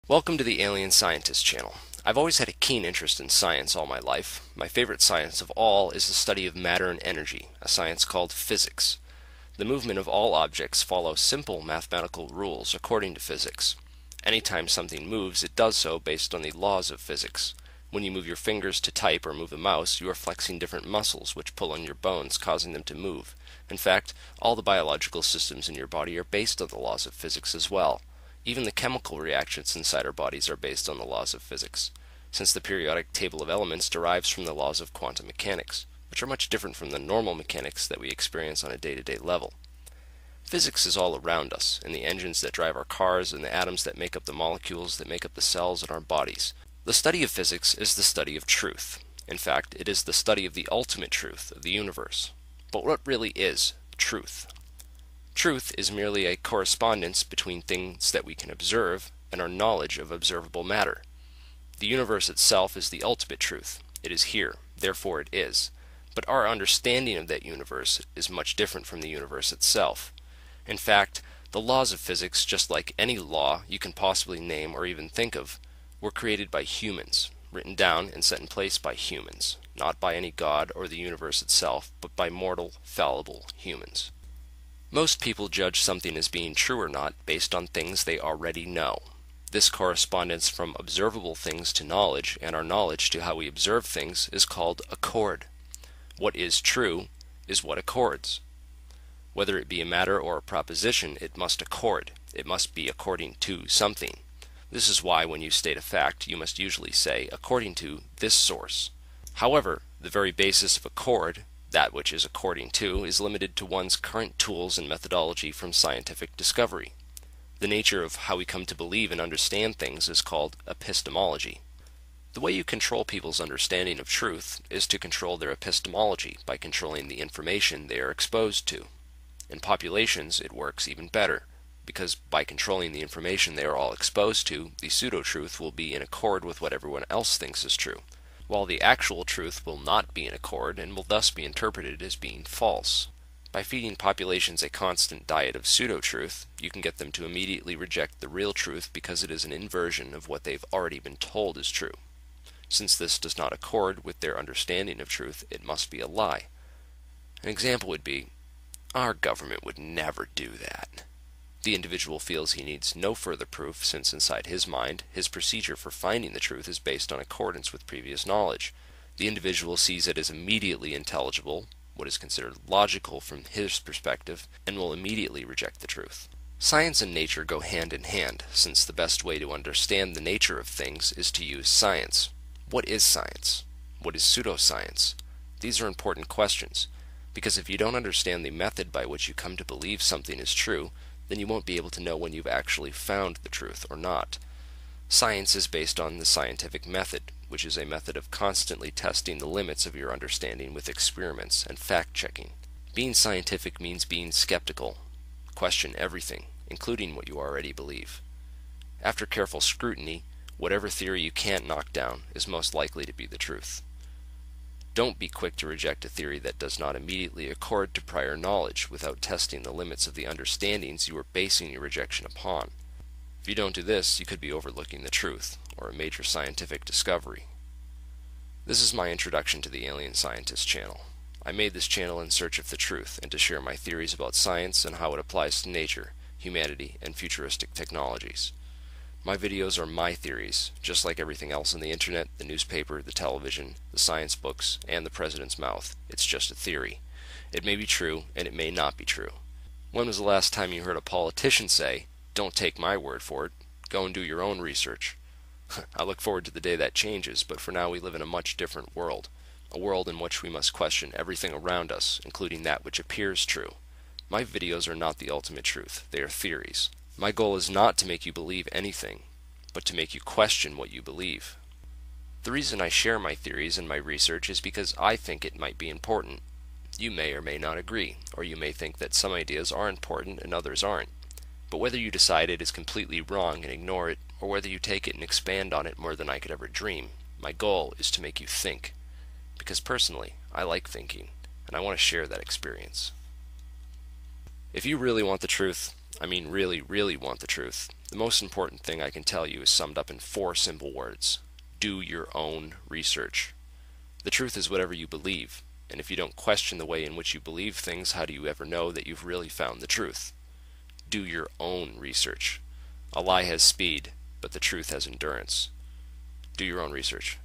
Welcome to the Alien Scientist channel. I've always had a keen interest in science all my life. My favorite science of all is the study of matter and energy, a science called physics. The movement of all objects follows simple mathematical rules according to physics. Anytime something moves, it does so based on the laws of physics. When you move your fingers to type or move a mouse, you are flexing different muscles which pull on your bones, causing them to move. In fact, all the biological systems in your body are based on the laws of physics as well. Even the chemical reactions inside our bodies are based on the laws of physics, since the periodic table of elements derives from the laws of quantum mechanics, which are much different from the normal mechanics that we experience on a day-to-day level. Physics is all around us, in the engines that drive our cars and the atoms that make up the molecules that make up the cells in our bodies. The study of physics is the study of truth. In fact, it is the study of the ultimate truth of the universe. But what really is truth? Truth is merely a correspondence between things that we can observe and our knowledge of observable matter. The universe itself is the ultimate truth. It is here, therefore it is. But our understanding of that universe is much different from the universe itself. In fact, the laws of physics, just like any law you can possibly name or even think of, were created by humans, written down and set in place by humans, not by any god or the universe itself, but by mortal, fallible humans. Most people judge something as being true or not based on things they already know. This correspondence from observable things to knowledge, and our knowledge to how we observe things, is called accord. What is true is what accords. Whether it be a matter or a proposition, it must accord. It must be according to something. This is why when you state a fact, you must usually say, according to this source. However, the very basis of accord, that which is according to, is limited to one's current tools and methodology from scientific discovery. The nature of how we come to believe and understand things is called epistemology. The way you control people's understanding of truth is to control their epistemology by controlling the information they are exposed to. In populations, it works even better, because by controlling the information they are all exposed to, the pseudo-truth will be in accord with what everyone else thinks is true, while the actual truth will not be in accord and will thus be interpreted as being false. By feeding populations a constant diet of pseudo-truth, you can get them to immediately reject the real truth because it is an inversion of what they've already been told is true. Since this does not accord with their understanding of truth, it must be a lie. An example would be, our government would never do that. The individual feels he needs no further proof since inside his mind, his procedure for finding the truth is based on accordance with previous knowledge. The individual sees it as immediately intelligible, what is considered logical from his perspective, and will immediately reject the truth. Science and nature go hand in hand, since the best way to understand the nature of things is to use science. What is science? What is pseudoscience? These are important questions, because if you don't understand the method by which you come to believe something is true, then you won't be able to know when you've actually found the truth or not. Science is based on the scientific method, which is a method of constantly testing the limits of your understanding with experiments and fact-checking. Being scientific means being skeptical. Question everything, including what you already believe. After careful scrutiny, whatever theory you can't knock down is most likely to be the truth. Don't be quick to reject a theory that does not immediately accord to prior knowledge without testing the limits of the understandings you are basing your rejection upon. If you don't do this, you could be overlooking the truth, or a major scientific discovery. This is my introduction to the Alien Scientist channel. I made this channel in search of the truth and to share my theories about science and how it applies to nature, humanity, and futuristic technologies. My videos are my theories, just like everything else on the internet, the newspaper, the television, the science books, and the president's mouth. It's just a theory. It may be true, and it may not be true. When was the last time you heard a politician say, "Don't take my word for it, go and do your own research"? I look forward to the day that changes, but for now we live in a much different world. A world in which we must question everything around us, including that which appears true. My videos are not the ultimate truth, they are theories. My goal is not to make you believe anything, but to make you question what you believe. The reason I share my theories and my research is because I think it might be important. You may or may not agree, or you may think that some ideas are important and others aren't. But whether you decide it is completely wrong and ignore it, or whether you take it and expand on it more than I could ever dream, my goal is to make you think. Because personally, I like thinking, and I want to share that experience. If you really want the truth, I mean really, really want the truth, the most important thing I can tell you is summed up in four simple words. Do your own research. The truth is whatever you believe, and if you don't question the way in which you believe things, how do you ever know that you've really found the truth? Do your own research. A lie has speed, but the truth has endurance. Do your own research.